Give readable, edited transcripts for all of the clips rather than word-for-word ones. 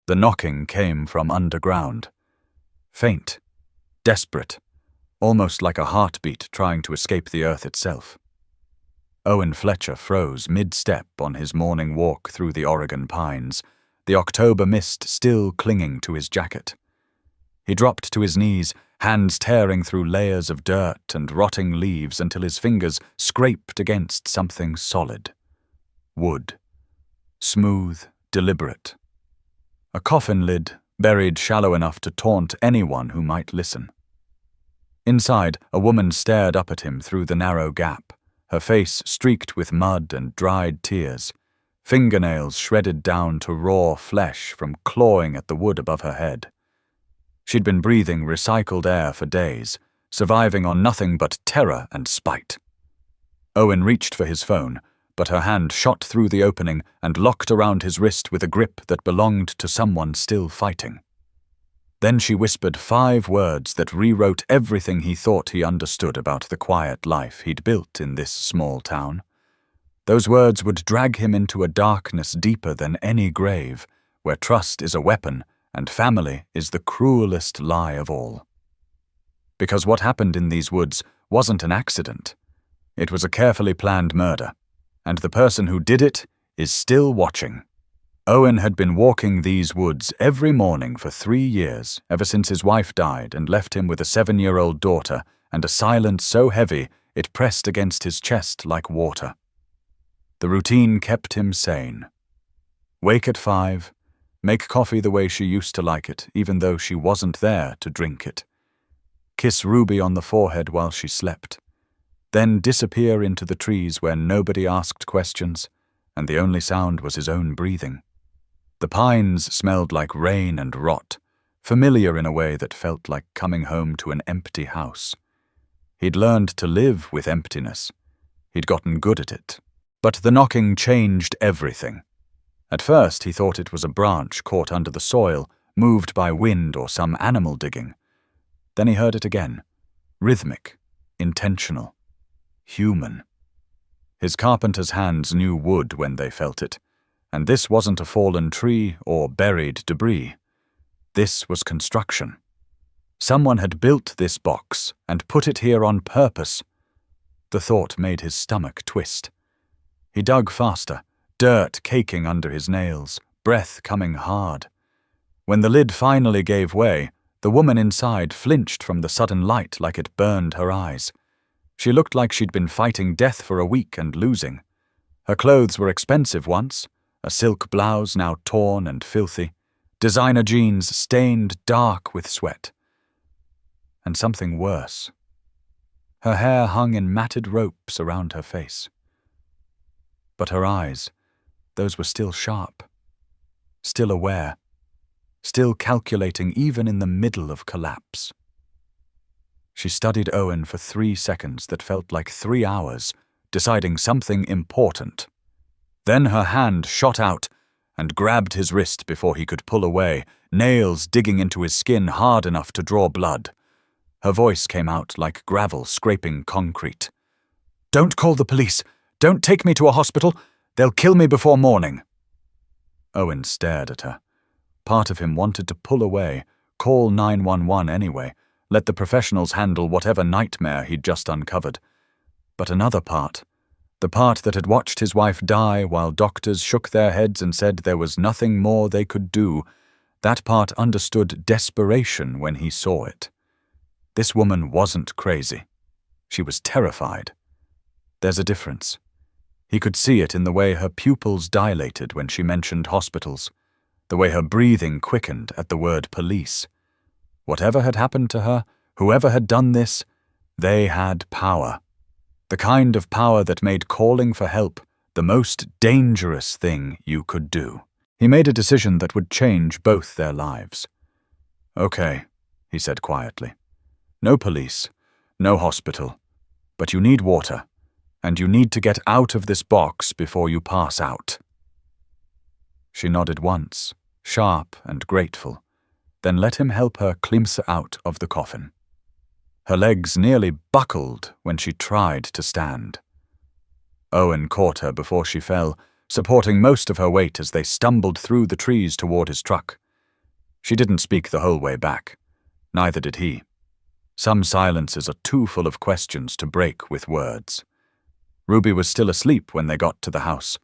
The knocking came from underground. Faint, desperate, almost like a heartbeat trying to escape the earth itself. Owen Fletcher froze mid-step on his morning walk through the Oregon pines, the October mist still clinging to his jacket. He dropped to his knees, hands tearing through layers of dirt and rotting leaves until his fingers scraped against something solid. Wood. Smooth, deliberate. A coffin lid buried shallow enough to taunt anyone who might listen. Inside, a woman stared up at him through the narrow gap, her face streaked with mud and dried tears, fingernails shredded down to raw flesh from clawing at the wood above her head. She'd been breathing recycled air for days, surviving on nothing but terror and spite. Owen reached for his phone, but her hand shot through the opening and locked around his wrist with a grip that belonged to someone still fighting. Then she whispered 5 words that rewrote everything he thought he understood about the quiet life he'd built in this small town. Those words would drag him into a darkness deeper than any grave, where trust is a weapon and family is the cruelest lie of all. Because what happened in these woods wasn't an accident. It was a carefully planned murder, and the person who did it is still watching. Owen had been walking these woods every morning for 3 years, ever since his wife died and left him with a 7-year-old daughter and a silence so heavy it pressed against his chest like water. The routine kept him sane. Wake at 5, make coffee the way she used to like it, even though she wasn't there to drink it. Kiss Ruby on the forehead while she slept. Then disappear into the trees where nobody asked questions, and the only sound was his own breathing. The pines smelled like rain and rot, familiar in a way that felt like coming home to an empty house. He'd learned to live with emptiness. He'd gotten good at it. But the knocking changed everything. At first he thought it was a branch caught under the soil, moved by wind or some animal digging. Then he heard it again, rhythmic, intentional, human. His carpenter's hands knew wood when they felt it, and this wasn't a fallen tree or buried debris. This was construction. Someone had built this box and put it here on purpose. The thought made his stomach twist. He dug faster, dirt caking under his nails, breath coming hard. When the lid finally gave way, the woman inside flinched from the sudden light like it burned her eyes. She looked like she'd been fighting death for a week and losing. Her clothes were expensive once, a silk blouse now torn and filthy, designer jeans stained dark with sweat. And something worse. Her hair hung in matted ropes around her face. But her eyes, those were still sharp, still aware, still calculating even in the middle of collapse. She studied Owen for 3 seconds that felt like 3 hours, deciding something important. Then her hand shot out and grabbed his wrist before he could pull away, nails digging into his skin hard enough to draw blood. Her voice came out like gravel scraping concrete. "Don't call the police! Don't take me to a hospital! They'll kill me before morning!" Owen stared at her. Part of him wanted to pull away, call 911 anyway, let the professionals handle whatever nightmare he'd just uncovered. But another part, the part that had watched his wife die while doctors shook their heads and said there was nothing more they could do, that part understood desperation when he saw it. This woman wasn't crazy. She was terrified. There's a difference. He could see it in the way her pupils dilated when she mentioned hospitals, the way her breathing quickened at the word police. Whatever had happened to her, whoever had done this, they had power. The kind of power that made calling for help the most dangerous thing you could do. He made a decision that would change both their lives. "Okay," he said quietly. "No police, no hospital, but you need water. And you need to get out of this box before you pass out." She nodded once, sharp and grateful, then let him help her climber out of the coffin. Her legs nearly buckled when she tried to stand. Owen caught her before she fell, supporting most of her weight as they stumbled through the trees toward his truck. She didn't speak the whole way back. Neither did he. Some silences are too full of questions to break with words. Ruby was still asleep when they got to the house.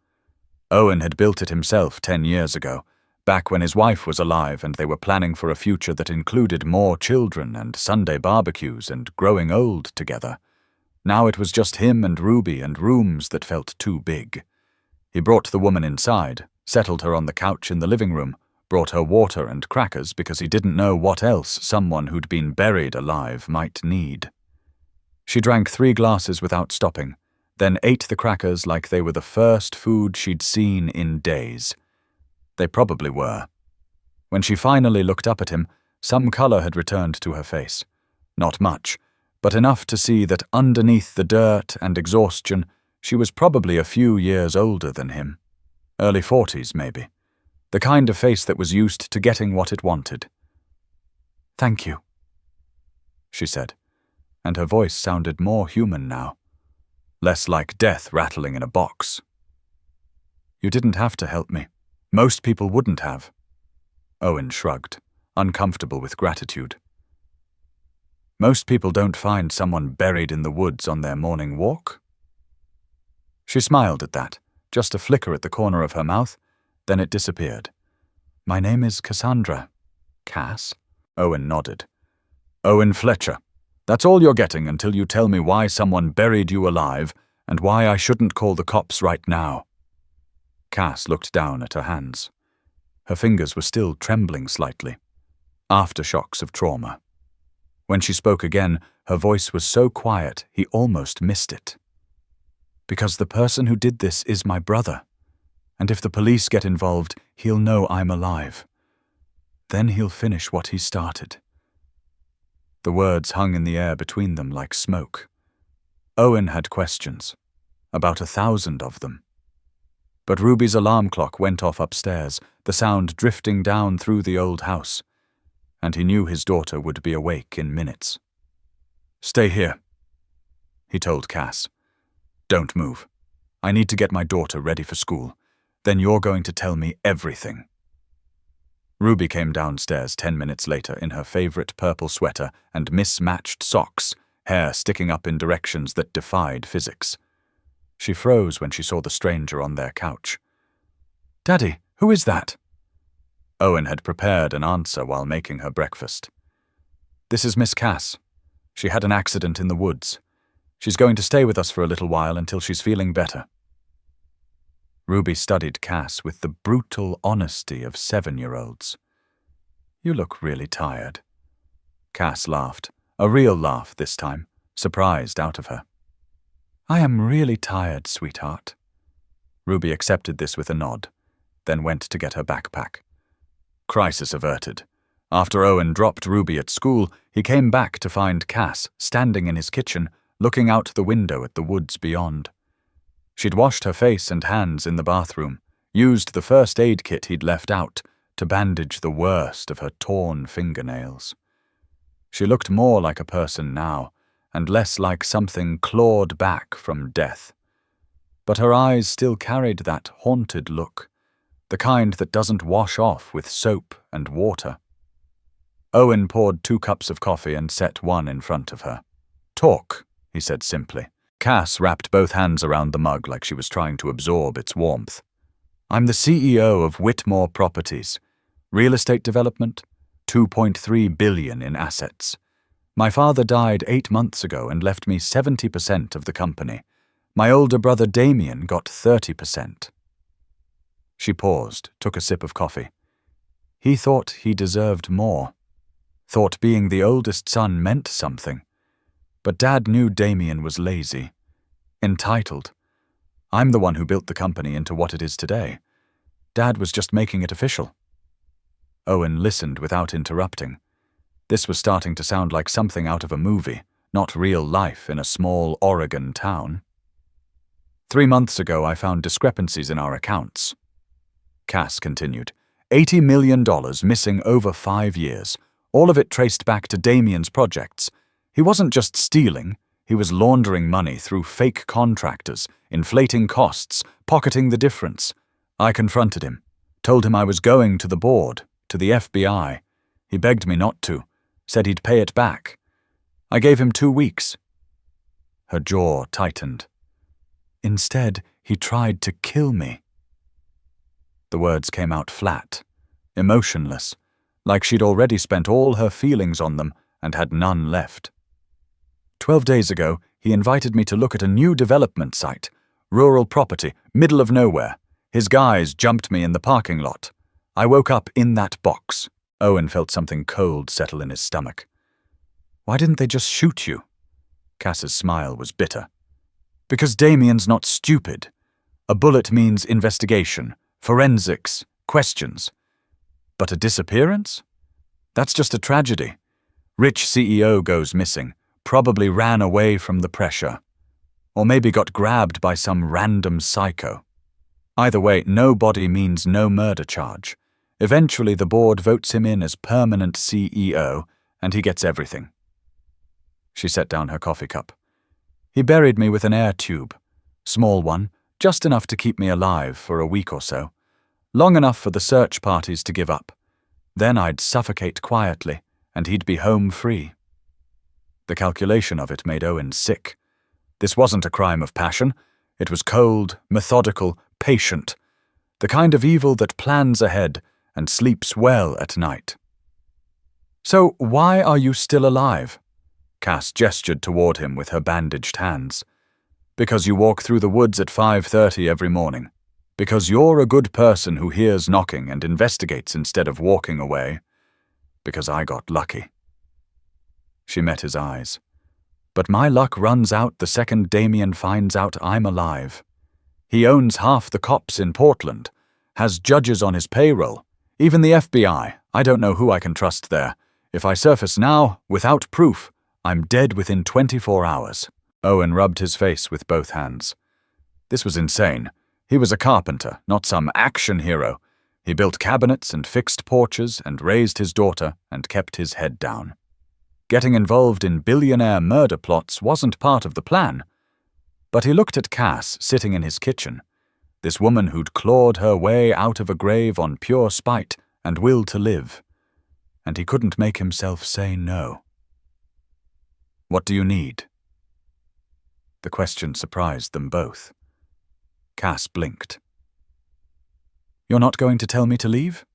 Owen had built it himself 10 years ago, back when his wife was alive and they were planning for a future that included more children and Sunday barbecues and growing old together. Now it was just him and Ruby and rooms that felt too big. He brought the woman inside, settled her on the couch in the living room, brought her water and crackers because he didn't know what else someone who'd been buried alive might need. She drank 3 glasses without stopping, then ate the crackers like they were the first food she'd seen in days. They probably were. When she finally looked up at him, some color had returned to her face. Not much, but enough to see that underneath the dirt and exhaustion, she was probably a few years older than him. Early 40s, maybe. The kind of face that was used to getting what it wanted. "Thank you," she said, and her voice sounded more human now. Less like death rattling in a box. "You didn't have to help me. Most people wouldn't have." Owen shrugged, uncomfortable with gratitude. "Most people don't find someone buried in the woods on their morning walk." She smiled at that, just a flicker at the corner of her mouth, then it disappeared. "My name is Cassandra." "Cass?" Owen nodded. "Owen Fletcher. That's all you're getting until you tell me why someone buried you alive and why I shouldn't call the cops right now." Cass looked down at her hands. Her fingers were still trembling slightly. Aftershocks of trauma. When she spoke again, her voice was so quiet he almost missed it. "Because the person who did this is my brother. And if the police get involved, he'll know I'm alive. Then he'll finish what he started." The words hung in the air between them like smoke. Owen had questions, about 1,000 of them. But Ruby's alarm clock went off upstairs, the sound drifting down through the old house, and he knew his daughter would be awake in minutes. "Stay here," he told Cass. "Don't move. I need to get my daughter ready for school. Then you're going to tell me everything." Ruby came downstairs 10 minutes later in her favorite purple sweater and mismatched socks, hair sticking up in directions that defied physics. She froze when she saw the stranger on their couch. "Daddy, who is that?" Owen had prepared an answer while making her breakfast. "This is Miss Cass. She had an accident in the woods. She's going to stay with us for a little while until she's feeling better." Ruby studied Cass with the brutal honesty of 7-year-olds. "You look really tired." Cass laughed, a real laugh this time, surprised out of her. "I am really tired, sweetheart." Ruby accepted this with a nod, then went to get her backpack. Crisis averted. After Owen dropped Ruby at school, he came back to find Cass standing in his kitchen, looking out the window at the woods beyond. She'd washed her face and hands in the bathroom, used the first aid kit he'd left out to bandage the worst of her torn fingernails. She looked more like a person now, and less like something clawed back from death. But her eyes still carried that haunted look, the kind that doesn't wash off with soap and water. Owen poured 2 cups of coffee and set one in front of her. "Talk," he said simply. Cass wrapped both hands around the mug like she was trying to absorb its warmth. "I'm the CEO of Whitmore Properties. Real estate development, $2.3 billion in assets. My father died 8 months ago and left me 70% of the company. My older brother Damien got 30%. She paused, took a sip of coffee. He thought he deserved more. Thought being the oldest son meant something. But Dad knew Damien was lazy. Entitled. I'm the one who built the company into what it is today. Dad was just making it official." Owen listened without interrupting. This was starting to sound like something out of a movie, not real life in a small Oregon town. 3 months ago, I found discrepancies in our accounts. Cass continued. $80 million missing over 5 years, all of it traced back to Damien's projects. He wasn't just stealing, he was laundering money through fake contractors, inflating costs, pocketing the difference. I confronted him, told him I was going to the board, to the FBI, He begged me not to, said he'd pay it back. I gave him 2 weeks. Her jaw tightened. Instead, he tried to kill me. The words came out flat, emotionless, like she'd already spent all her feelings on them and had none left. 12 days ago, he invited me to look at a new development site, rural property, middle of nowhere. His guys jumped me in the parking lot. I woke up in that box. Owen felt something cold settle in his stomach. Why didn't they just shoot you? Cass's smile was bitter. Because Damien's not stupid. A bullet means investigation, forensics, questions. But a disappearance? That's just a tragedy. Rich CEO goes missing, probably ran away from the pressure. Or maybe got grabbed by some random psycho. Either way, no body means no murder charge. Eventually the board votes him in as permanent CEO, and he gets everything. She set down her coffee cup. He buried me with an air tube. Small one, just enough to keep me alive for a week or so. Long enough for the search parties to give up. Then I'd suffocate quietly, and he'd be home free. The calculation of it made Owen sick. This wasn't a crime of passion. It was cold, methodical, patient. The kind of evil that plans ahead and sleeps well at night. So why are you still alive? Cass gestured toward him with her bandaged hands. Because you walk through the woods at 5:30 every morning. Because you're a good person who hears knocking and investigates instead of walking away. Because I got lucky. She met his eyes. But my luck runs out the second Damien finds out I'm alive. He owns half the cops in Portland, has judges on his payroll, even the FBI. I don't know who I can trust there. If I surface now, without proof, I'm dead within 24 hours. Owen rubbed his face with both hands. This was insane. He was a carpenter, not some action hero. He built cabinets and fixed porches and raised his daughter and kept his head down. Getting involved in billionaire murder plots wasn't part of the plan. But he looked at Cass sitting in his kitchen, this woman who'd clawed her way out of a grave on pure spite and will to live, and he couldn't make himself say no. What do you need? The question surprised them both. Cass blinked. You're not going to tell me to leave?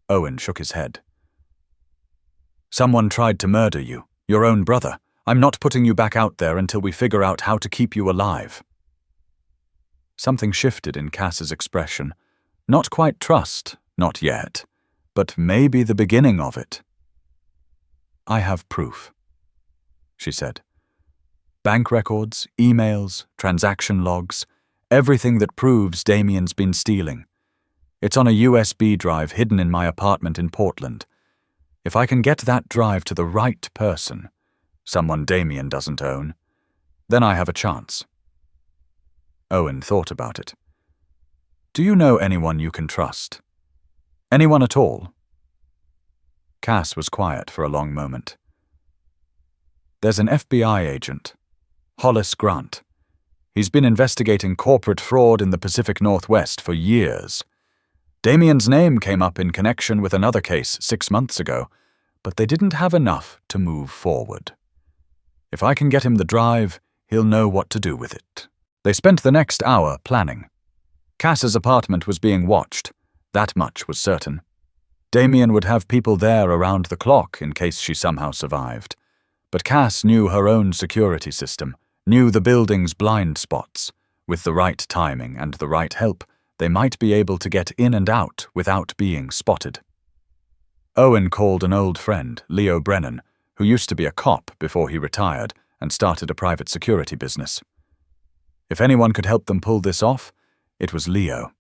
Owen shook his head. Someone tried to murder you, your own brother. I'm not putting you back out there until we figure out how to keep you alive. Something shifted in Cass's expression. Not quite trust, not yet, but maybe the beginning of it. I have proof, she said. Bank records, emails, transaction logs, everything that proves Damien's been stealing. It's on a USB drive hidden in my apartment in Portland. If I can get that drive to the right person, someone Damien doesn't own, then I have a chance. Owen thought about it. Do you know anyone you can trust? Anyone at all? Cass was quiet for a long moment. There's an FBI agent, Hollis Grant. He's been investigating corporate fraud in the Pacific Northwest for years. Damien's name came up in connection with another case 6 months ago, but they didn't have enough to move forward. If I can get him the drive, he'll know what to do with it. They spent the next hour planning. Cass's apartment was being watched. That much was certain. Damien would have people there around the clock in case she somehow survived. But Cass knew her own security system, knew the building's blind spots. With the right timing and the right help, they might be able to get in and out without being spotted. Owen called an old friend, Leo Brennan, who used to be a cop before he retired and started a private security business. If anyone could help them pull this off, it was Leo.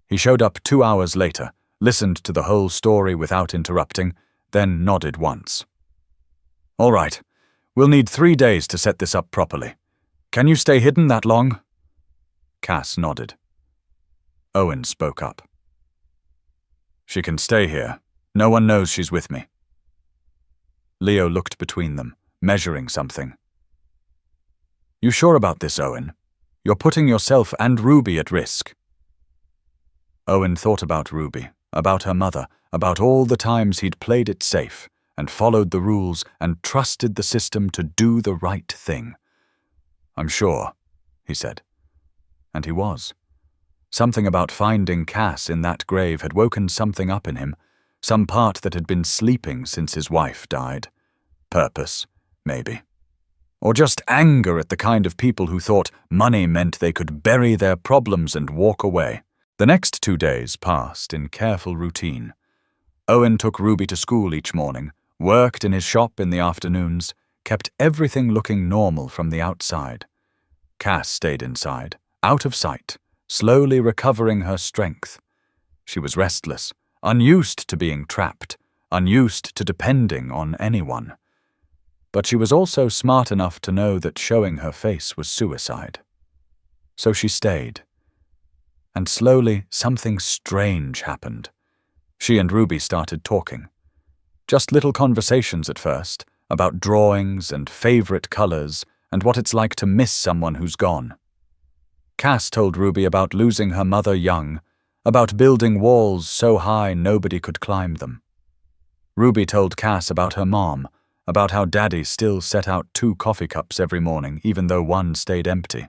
He showed up 2 hours later, listened to the whole story without interrupting, then nodded once. All right, we'll need 3 days to set this up properly. Can you stay hidden that long? Cass nodded. Owen spoke up. She can stay here. No one knows she's with me. Leo looked between them, measuring something. You sure about this, Owen? You're putting yourself and Ruby at risk. Owen thought about Ruby, about her mother, about all the times he'd played it safe and followed the rules and trusted the system to do the right thing. "I'm sure," he said. And he was. Something about finding Cass in that grave had woken something up in him, some part that had been sleeping since his wife died. Purpose, maybe. Or just anger at the kind of people who thought money meant they could bury their problems and walk away. The next 2 days passed in careful routine. Owen took Ruby to school each morning, worked in his shop in the afternoons, kept everything looking normal from the outside. Cass stayed inside, out of sight, slowly recovering her strength. She was restless, unused to being trapped, unused to depending on anyone. But she was also smart enough to know that showing her face was suicide. So she stayed. And slowly something strange happened. She and Ruby started talking. Just little conversations at first, about drawings and favorite colors and what it's like to miss someone who's gone. Cass told Ruby about losing her mother young, about building walls so high nobody could climb them. Ruby told Cass about her mom, about how Daddy still set out 2 coffee cups every morning even though one stayed empty.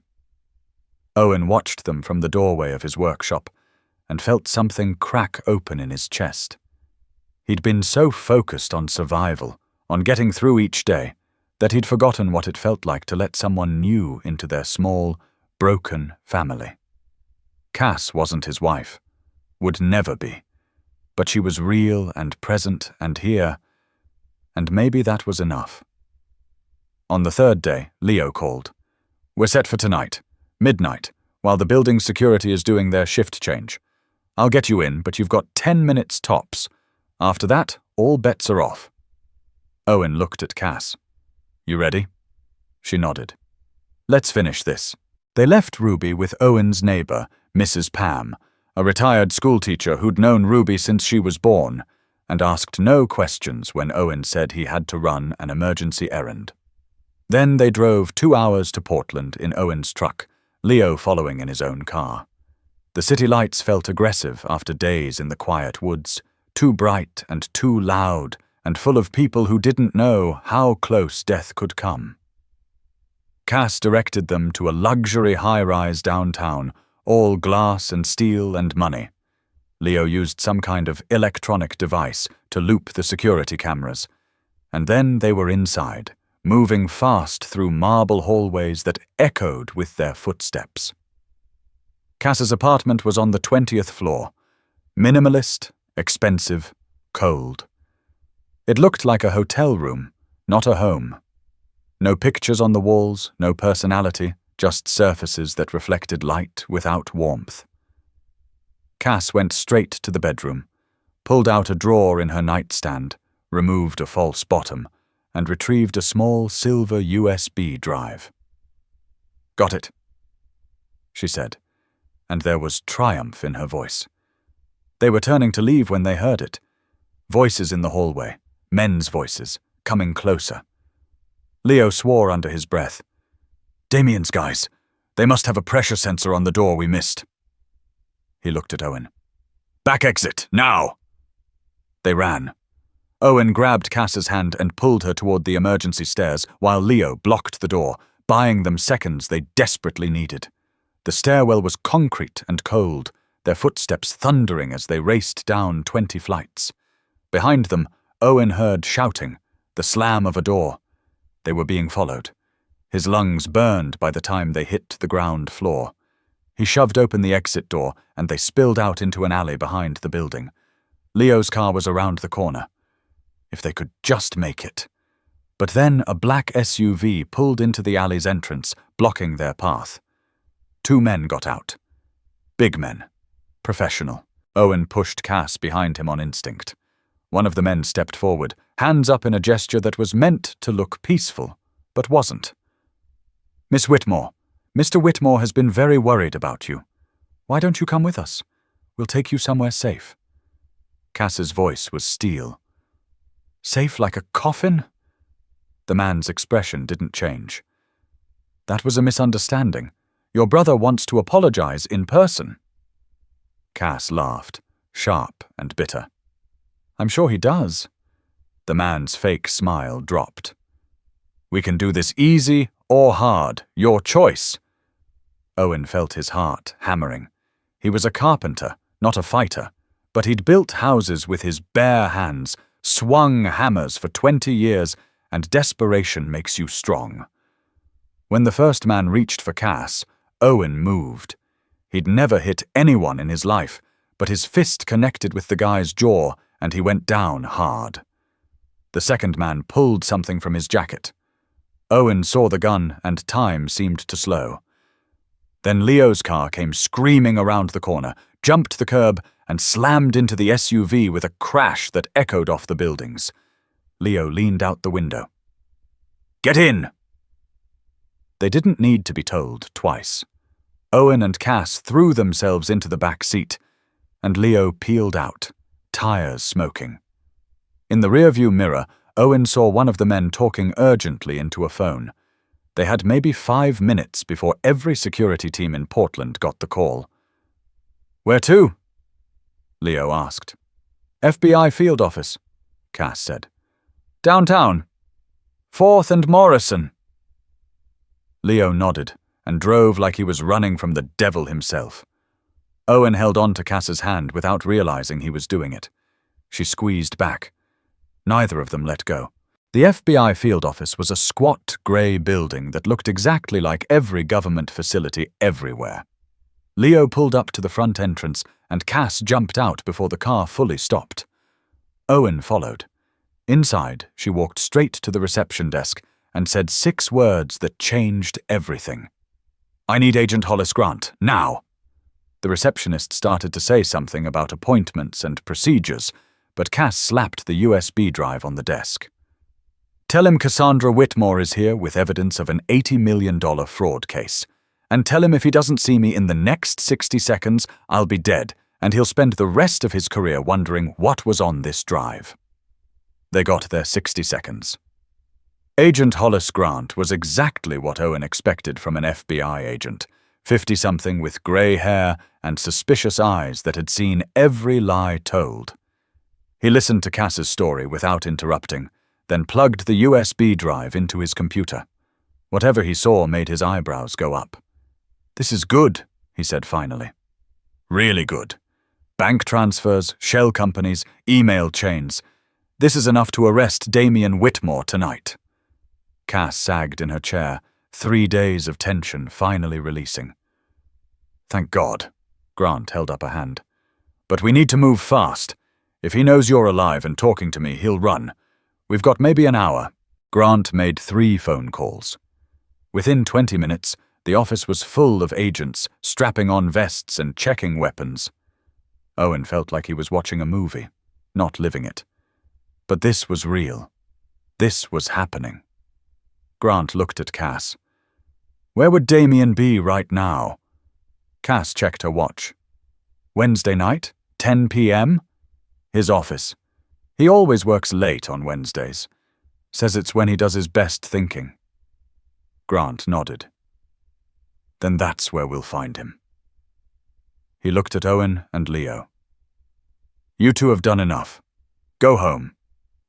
Owen watched them from the doorway of his workshop and felt something crack open in his chest. He'd been so focused on survival, on getting through each day, that he'd forgotten what it felt like to let someone new into their small, broken family. Cass wasn't his wife, would never be, but she was real and present and here, and maybe that was enough. On the 3rd day, Leo called. "We're set for tonight, midnight, while the building security is doing their shift change. I'll get you in, but you've got 10 minutes tops. After that, all bets are off." Owen looked at Cass. "You ready?" She nodded. "Let's finish this." They left Ruby with Owen's neighbor, Mrs. Pam, a retired schoolteacher who'd known Ruby since she was born, and asked no questions when Owen said he had to run an emergency errand. Then they drove 2 hours to Portland in Owen's truck, Leo following in his own car. The city lights felt aggressive after days in the quiet woods, too bright and too loud, and full of people who didn't know how close death could come. Cass directed them to a luxury high-rise downtown, all glass and steel and money. Leo used some kind of electronic device to loop the security cameras, and then they were inside, moving fast through marble hallways that echoed with their footsteps. Cass's apartment was on the 20th floor, minimalist, expensive, cold. It looked like a hotel room, not a home. No pictures on the walls, no personality, just surfaces that reflected light without warmth. Cass went straight to the bedroom, pulled out a drawer in her nightstand, removed a false bottom, and retrieved a small silver USB drive. "Got it," she said, and there was triumph in her voice. They were turning to leave when they heard it. Voices in the hallway, men's voices, coming closer. Leo swore under his breath. "Damien's guys. They must have a pressure sensor on the door we missed." He looked at Owen. "Back exit, now!" They ran. Owen grabbed Cass's hand and pulled her toward the emergency stairs while Leo blocked the door, buying them seconds they desperately needed. The stairwell was concrete and cold, their footsteps thundering as they raced down 20 flights. Behind them, Owen heard shouting, the slam of a door. They were being followed. His lungs burned by the time they hit the ground floor. He shoved open the exit door, and they spilled out into an alley behind the building. Leo's car was around the corner. If they could just make it. But then a black SUV pulled into the alley's entrance, blocking their path. 2 men got out. Big men. Professional. Owen pushed Cass behind him on instinct. One of the men stepped forward, hands up in a gesture that was meant to look peaceful, but wasn't. "Miss Whitmore, Mr. Whitmore has been very worried about you. Why don't you come with us? We'll take you somewhere safe." Cass's voice was steel. "Safe like a coffin?" The man's expression didn't change. "That was a misunderstanding. Your brother wants to apologize in person." Cass laughed. sharp and bitter. "I'm sure he does." The man's fake smile dropped. "We can do this easy or hard, your choice." Owen felt his heart hammering. He was a carpenter, not a fighter, but he'd built houses with his bare hands, swung hammers for 20 years, and desperation makes you strong. When the first man reached for Cass, Owen moved. He'd never hit anyone in his life, but his fist connected with the guy's jaw, and he went down hard. The second man pulled something from his jacket. Owen saw the gun, and time seemed to slow. Then Leo's car came screaming around the corner, jumped the curb, and slammed into the SUV with a crash that echoed off the buildings. Leo leaned out the window. "Get in!" They didn't need to be told twice. Owen and Cass threw themselves into the back seat, and Leo peeled out, tires smoking. In the rearview mirror, Owen saw one of the men talking urgently into a phone. They had maybe 5 minutes before every security team in Portland got the call. "Where to?" Leo asked. "FBI field office," Cass said. "Downtown. 4th and Morrison." Leo nodded and drove like he was running from the devil himself. Owen held on to Cass's hand without realizing he was doing it. She squeezed back. Neither of them let go. The FBI field office was a squat, grey building that looked exactly like every government facility everywhere. Leo pulled up to the front entrance, and Cass jumped out before the car fully stopped. Owen followed. Inside, she walked straight to the reception desk and said 6 words that changed everything. "I need Agent Hollis Grant, now." The receptionist started to say something about appointments and procedures, but Cass slapped the USB drive on the desk. "Tell him Cassandra Whitmore is here with evidence of an $80 million fraud case. And tell him if he doesn't see me in the next 60 seconds, I'll be dead, and he'll spend the rest of his career wondering what was on this drive." They got their 60 seconds. Agent Hollis Grant was exactly what Owen expected from an FBI agent, 50-something with grey hair and suspicious eyes that had seen every lie told. He listened to Cass's story without interrupting, then plugged the USB drive into his computer. Whatever he saw made his eyebrows go up. "This is good," he said finally. "Really good. Bank transfers, shell companies, email chains. This is enough to arrest Damian Whitmore tonight." Cass sagged in her chair, 3 days of tension finally releasing. "Thank God," Grant held up a hand. "But we need to move fast. If he knows you're alive and talking to me, he'll run. We've got maybe an hour." Grant made 3 phone calls. Within 20 minutes, the office was full of agents, strapping on vests and checking weapons. Owen felt like he was watching a movie, not living it. But this was real. This was happening. Grant looked at Cass. Where would Damian be right now? Cass checked her watch. Wednesday night, 10 p.m.? His office. He always works late on Wednesdays. Says it's when he does his best thinking. Grant nodded. Then that's where we'll find him. He looked at Owen and Leo. You two have done enough. Go home.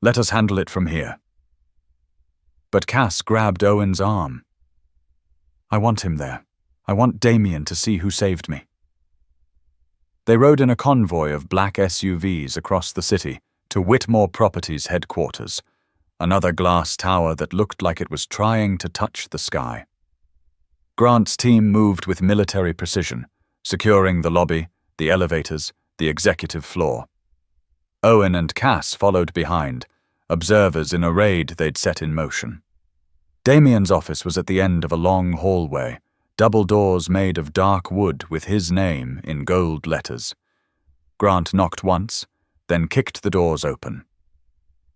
Let us handle it from here. But Cass grabbed Owen's arm. I want him there. I want Damian to see who saved me. They rode in a convoy of black SUVs across the city to Whitmore Properties headquarters, another glass tower that looked like it was trying to touch the sky. Grant's team moved with military precision, securing the lobby, the elevators, the executive floor. Owen and Cass followed behind, observers in a raid they'd set in motion. Damian's office was at the end of a long hallway, double doors made of dark wood with his name in gold letters. Grant knocked once, then kicked the doors open.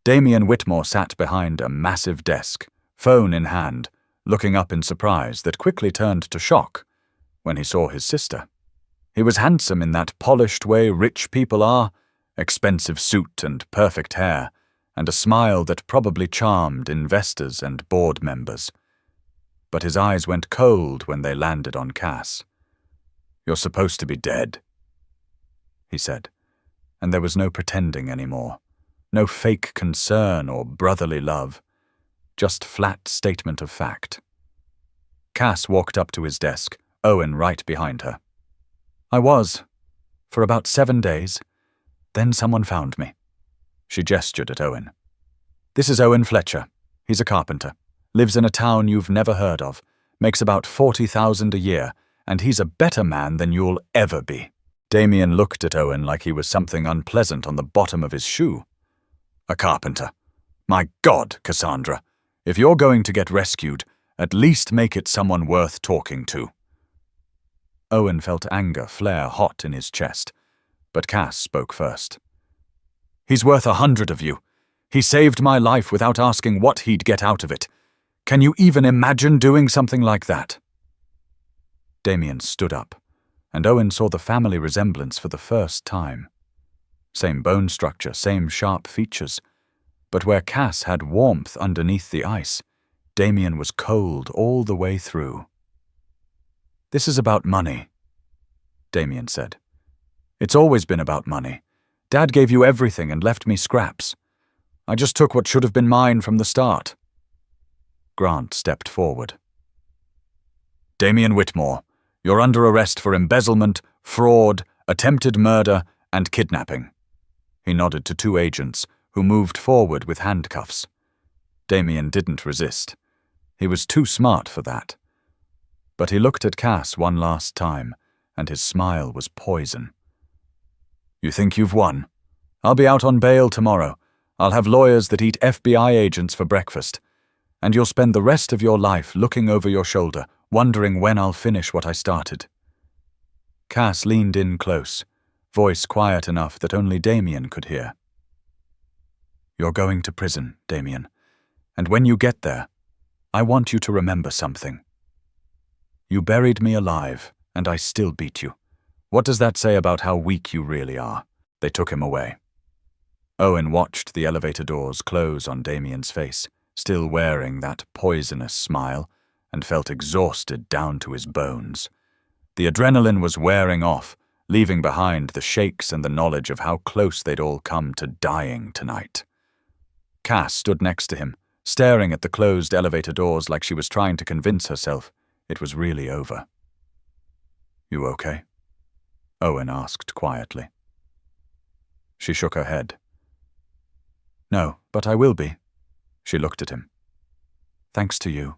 Damian Whitmore sat behind a massive desk, phone in hand, looking up in surprise that quickly turned to shock when he saw his sister. He was handsome in that polished way rich people are, expensive suit and perfect hair, and a smile that probably charmed investors and board members. But his eyes went cold when they landed on Cass. You're supposed to be dead, he said. and there was no pretending anymore. No fake concern or brotherly love. Just flat statement of fact. Cass walked up to his desk, Owen right behind her. I was, for about 7 days. Then someone found me. She gestured at Owen. This is Owen Fletcher. He's a carpenter. Lives in a town you've never heard of. Makes about 40,000 a year, and he's a better man than you'll ever be. Damien looked at Owen like he was something unpleasant on the bottom of his shoe. A carpenter. My God, Cassandra. If you're going to get rescued, at least make it someone worth talking to. Owen felt anger flare hot in his chest, but Cass spoke first. He's worth 100 of you. He saved my life without asking what he'd get out of it. Can you even imagine doing something like that? Damien stood up, and Owen saw the family resemblance for the first time. Same bone structure, same sharp features, but where Cass had warmth underneath the ice, Damien was cold all the way through. This is about money, Damien said. It's always been about money. Dad gave you everything and left me scraps. I just took what should have been mine from the start. Grant stepped forward. Damien Whitmore, you're under arrest for embezzlement, fraud, attempted murder, and kidnapping. He nodded to 2 agents, who moved forward with handcuffs. Damien didn't resist. He was too smart for that. But he looked at Cass one last time, and his smile was poison. You think you've won? I'll be out on bail tomorrow. I'll have lawyers that eat FBI agents for breakfast. And you'll spend the rest of your life looking over your shoulder, wondering when I'll finish what I started. Cass leaned in close, voice quiet enough that only Damien could hear. You're going to prison, Damien, and when you get there, I want you to remember something. You buried me alive, and I still beat you. What does that say about how weak you really are? They took him away. Owen watched the elevator doors close on Damien's face, still wearing that poisonous smile, and felt exhausted down to his bones. The adrenaline was wearing off, leaving behind the shakes and the knowledge of how close they'd all come to dying tonight. Cass stood next to him, staring at the closed elevator doors like she was trying to convince herself it was really over. You okay? Owen asked quietly. She shook her head. No, but I will be. She looked at him. Thanks to you.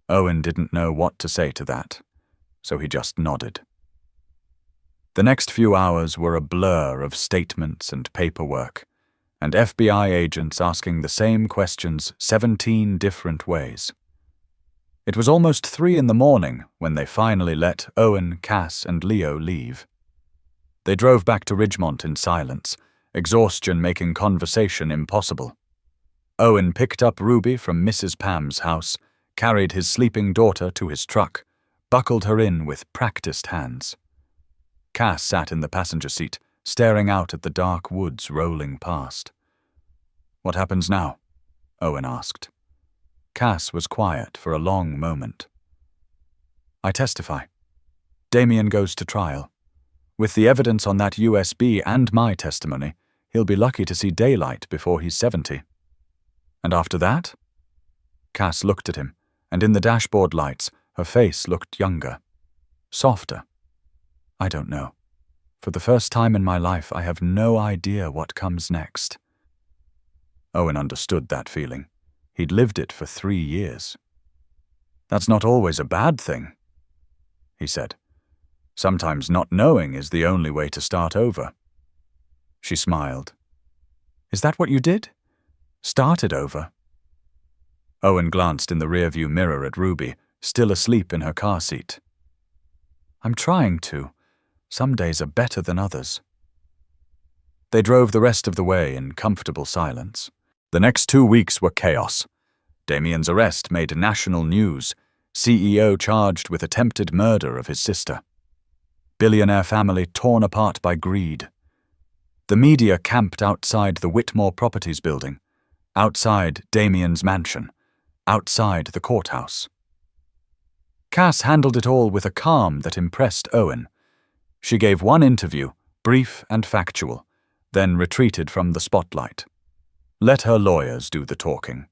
Owen didn't know what to say to that, so he just nodded. The next few hours were a blur of statements and paperwork, and FBI agents asking the same questions 17 different ways. It was almost 3 a.m. when they finally let Owen, Cass, and Leo leave. They drove back to Ridgemont in silence, exhaustion making conversation impossible. Owen picked up Ruby from Mrs. Pam's house, carried his sleeping daughter to his truck, buckled her in with practiced hands. Cass sat in the passenger seat, staring out at the dark woods rolling past. What happens now? Owen asked. Cass was quiet for a long moment. I testify. Damien goes to trial. With the evidence on that USB and my testimony, he'll be lucky to see daylight before he's 70. And after that? Cass looked at him, and in the dashboard lights, her face looked younger, softer. I don't know. For the first time in my life, I have no idea what comes next. Owen understood that feeling. He'd lived it for 3 years. That's not always a bad thing, he said. Sometimes not knowing is the only way to start over. She smiled. Is that what you did? Started over? Owen glanced in the rearview mirror at Ruby, still asleep in her car seat. I'm trying to. Some days are better than others. They drove the rest of the way in comfortable silence. The next 2 weeks were chaos. Damien's arrest made national news. CEO charged with attempted murder of his sister. Billionaire family torn apart by greed. The media camped outside the Whitmore Properties building, outside Damien's mansion, outside the courthouse. Cass handled it all with a calm that impressed Owen. She gave one interview, brief and factual, then retreated from the spotlight. Let her lawyers do the talking.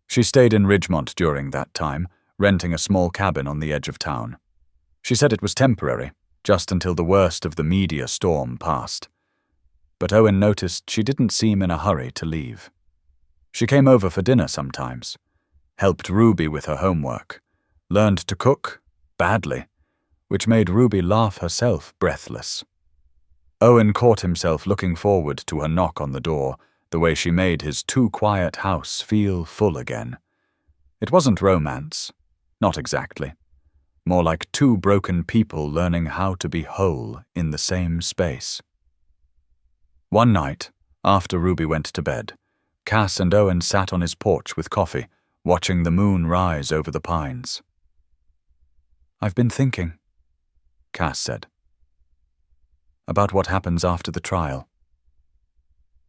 She stayed in Ridgemont during that time, renting a small cabin on the edge of town. She said it was temporary, just until the worst of the media storm passed. But Owen noticed she didn't seem in a hurry to leave. She came over for dinner sometimes, helped Ruby with her homework, learned to cook badly, which made Ruby laugh herself breathless. Owen caught himself looking forward to her knock on the door, the way she made his too-quiet house feel full again. It wasn't romance, not exactly. More like two broken people learning how to be whole in the same space. One night, after Ruby went to bed, Cass and Owen sat on his porch with coffee, watching the moon rise over the pines. "I've been thinking," Cass said, "about what happens after the trial."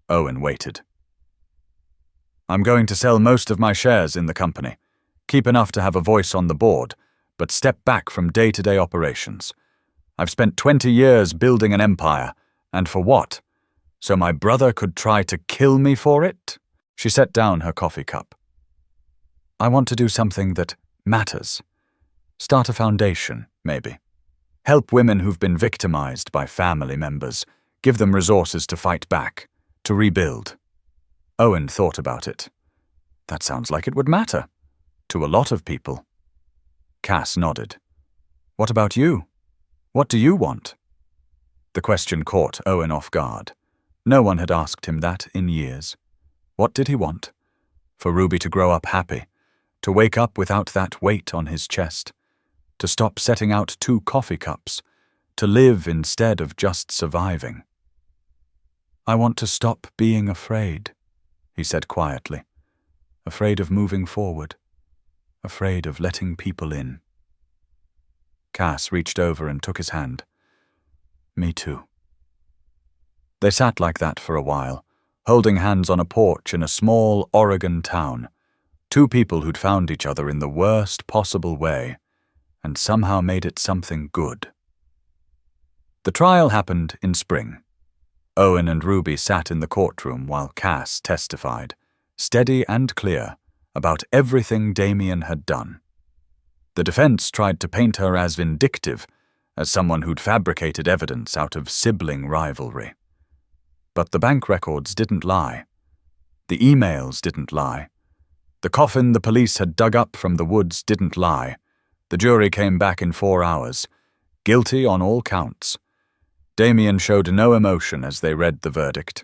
Owen waited. "I'm going to sell most of my shares in the company, keep enough to have a voice on the board, but step back from day-to-day operations. I've spent 20 years building an empire, and for what? So my brother could try to kill me for it?" She set down her coffee cup. "I want to do something that matters. Start a foundation, maybe. Help women who've been victimized by family members, give them resources to fight back, to rebuild." Owen thought about it. That sounds like it would matter. To a lot of people. Cass nodded. "What about you? What do you want?" The question caught Owen off guard. No one had asked him that in years. What did he want? For Ruby to grow up happy, to wake up without that weight on his chest, to stop setting out 2 coffee cups, to live instead of just surviving. "I want to stop being afraid," he said quietly. "Afraid of moving forward. Afraid of letting people in." Cass reached over and took his hand. "Me too." They sat like that for a while, holding hands on a porch in a small Oregon town. 2 people who'd found each other in the worst possible way, and somehow made it something good. The trial happened in spring. Owen and Ruby sat in the courtroom while Cass testified, steady and clear, about everything Damien had done. The defense tried to paint her as vindictive, as someone who'd fabricated evidence out of sibling rivalry. But the bank records didn't lie. The emails didn't lie. The coffin the police had dug up from the woods didn't lie. The jury came back in 4 hours, guilty on all counts. Damien showed no emotion as they read the verdict,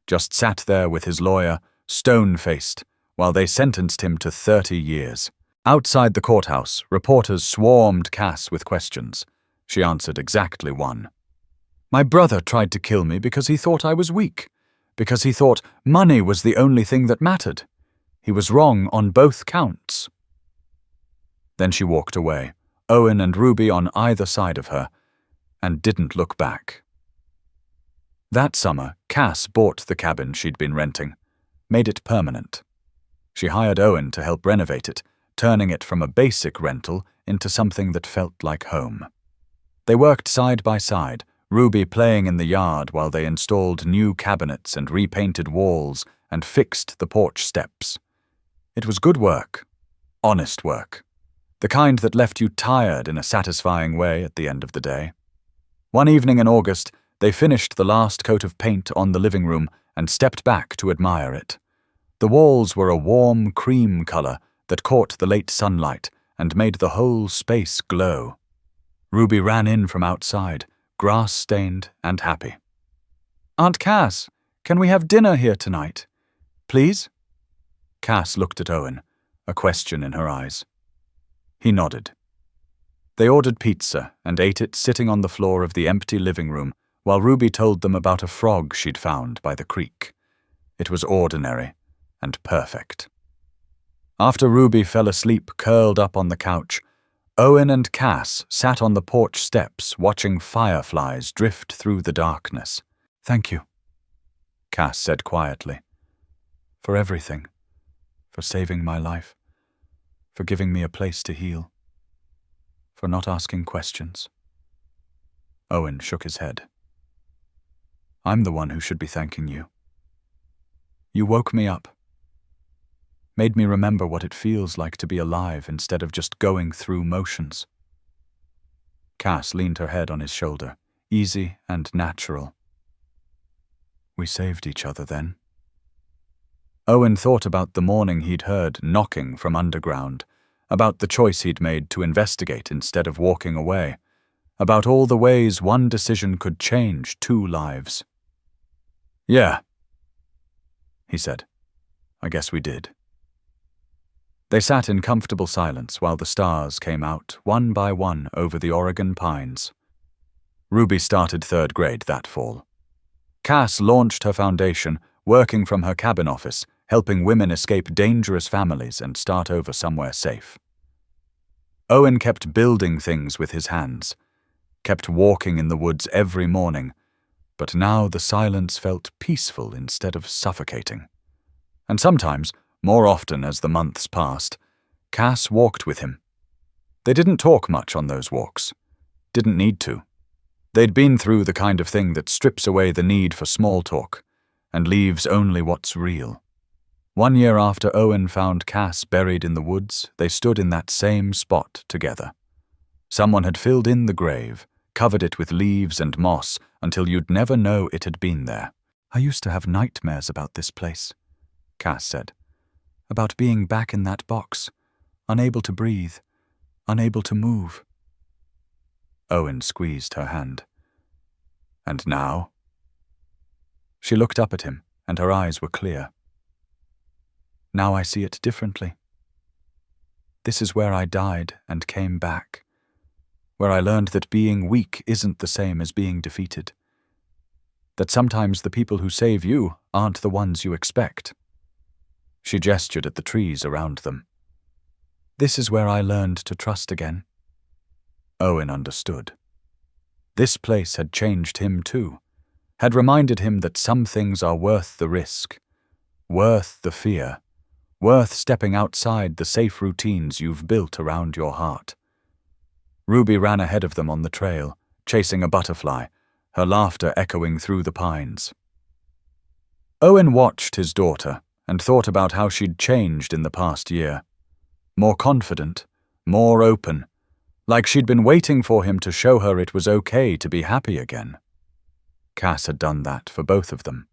just sat there with his lawyer, stone-faced, while they sentenced him to 30 years. Outside the courthouse, reporters swarmed Cass with questions. She answered exactly one. "My brother tried to kill me because he thought I was weak, because he thought money was the only thing that mattered. He was wrong on both counts." Then she walked away, Owen and Ruby on either side of her, and didn't look back. That summer, Cass bought the cabin she'd been renting, made it permanent. She hired Owen to help renovate it, turning it from a basic rental into something that felt like home. They worked side by side, Ruby playing in the yard while they installed new cabinets and repainted walls and fixed the porch steps. It was good work, honest work, the kind that left you tired in a satisfying way at the end of the day. One evening in August, they finished the last coat of paint on the living room and stepped back to admire it. The walls were a warm cream color that caught the late sunlight and made the whole space glow. Ruby ran in from outside, grass-stained and happy. "Aunt Cass, can we have dinner here tonight? Please?" Cass looked at Owen, a question in her eyes. He nodded. They ordered pizza and ate it sitting on the floor of the empty living room while Ruby told them about a frog she'd found by the creek. It was ordinary and perfect. After Ruby fell asleep curled up on the couch, Owen and Cass sat on the porch steps watching fireflies drift through the darkness. "Thank you," Cass said quietly. "For everything. For saving my life. For giving me a place to heal. For not asking questions." Owen shook his head. I'm the one who should be thanking you. You woke me up. Made me remember what it feels like to be alive instead of just going through motions. Cass leaned her head on his shoulder, easy and natural. We saved each other then. Owen thought about the morning he'd heard knocking from underground, about the choice he'd made to investigate instead of walking away, about all the ways one decision could change 2 lives. Yeah, he said. I guess we did. They sat in comfortable silence while the stars came out one by one over the Oregon pines. Ruby started 3rd grade that fall. Cass launched her foundation, working from her cabin office, helping women escape dangerous families and start over somewhere safe. Owen kept building things with his hands, kept walking in the woods every morning, but now the silence felt peaceful instead of suffocating. And sometimes, more often as the months passed, Cass walked with him. They didn't talk much on those walks. Didn't need to. They'd been through the kind of thing that strips away the need for small talk and leaves only what's real. 1 year after Owen found Cass buried in the woods, they stood in that same spot together. Someone had filled in the grave, covered it with leaves and moss until you'd never know it had been there. I used to have nightmares about this place, Cass said. About being back in that box, unable to breathe, unable to move. Owen squeezed her hand. And now? She looked up at him, and her eyes were clear. Now I see it differently. This is where I died and came back, where I learned that being weak isn't the same as being defeated, that sometimes the people who save you aren't the ones you expect. She gestured at the trees around them. This is where I learned to trust again. Owen understood. This place had changed him too, had reminded him that some things are worth the risk, worth the fear, worth stepping outside the safe routines you've built around your heart. Ruby ran ahead of them on the trail, chasing a butterfly, her laughter echoing through the pines. Owen watched his daughter and thought about how she'd changed in the past year. More confident, more open, like she'd been waiting for him to show her it was okay to be happy again. Cass had done that for both of them,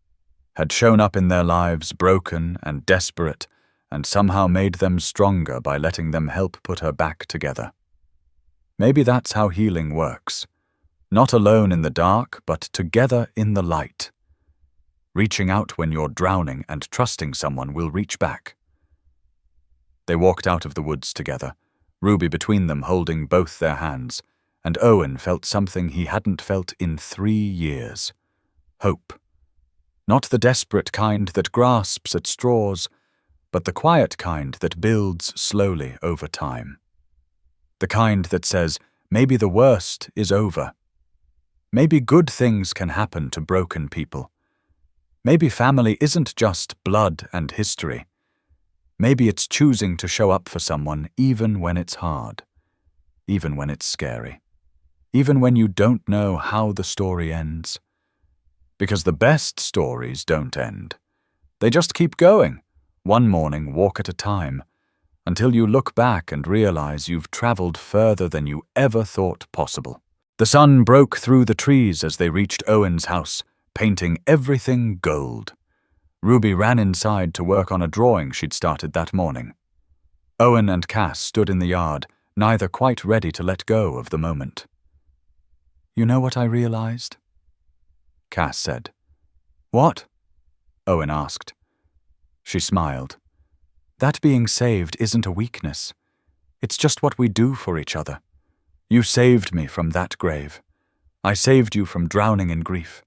had shown up in their lives broken and desperate, and somehow made them stronger by letting them help put her back together. Maybe that's how healing works. Not alone in the dark, but together in the light. Reaching out when you're drowning and trusting someone will reach back. They walked out of the woods together, Ruby between them holding both their hands, and Owen felt something he hadn't felt in 3 years. Hope. Not the desperate kind that grasps at straws, but the quiet kind that builds slowly over time. The kind that says, maybe the worst is over. Maybe good things can happen to broken people. Maybe family isn't just blood and history. Maybe it's choosing to show up for someone even when it's hard, even when it's scary, even when you don't know how the story ends. Because the best stories don't end. They just keep going, one morning walk at a time, until you look back and realize you've traveled further than you ever thought possible. The sun broke through the trees as they reached Owen's house, painting everything gold. Ruby ran inside to work on a drawing she'd started that morning. Owen and Cass stood in the yard, neither quite ready to let go of the moment. You know what I realized? Cass said. What? Owen asked. She smiled. That being saved isn't a weakness. It's just what we do for each other. You saved me from that grave. I saved you from drowning in grief.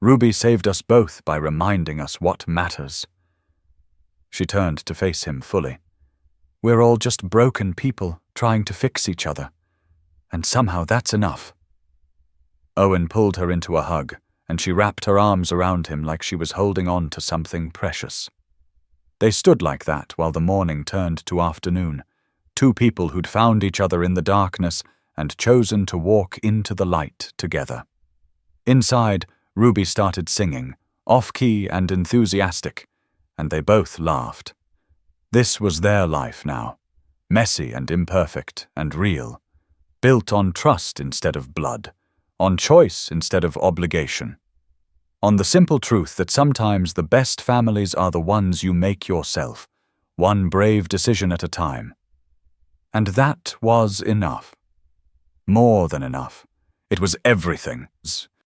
Ruby saved us both by reminding us what matters. She turned to face him fully. We're all just broken people trying to fix each other. And somehow that's enough. Owen pulled her into a hug, and she wrapped her arms around him like she was holding on to something precious. They stood like that while the morning turned to afternoon, 2 people who'd found each other in the darkness and chosen to walk into the light together. Inside, Ruby started singing, off-key and enthusiastic, and they both laughed. This was their life now, messy and imperfect and real, built on trust instead of blood, on choice instead of obligation, on the simple truth that sometimes the best families are the ones you make yourself, one brave decision at a time. And that was enough. More than enough. It was everything.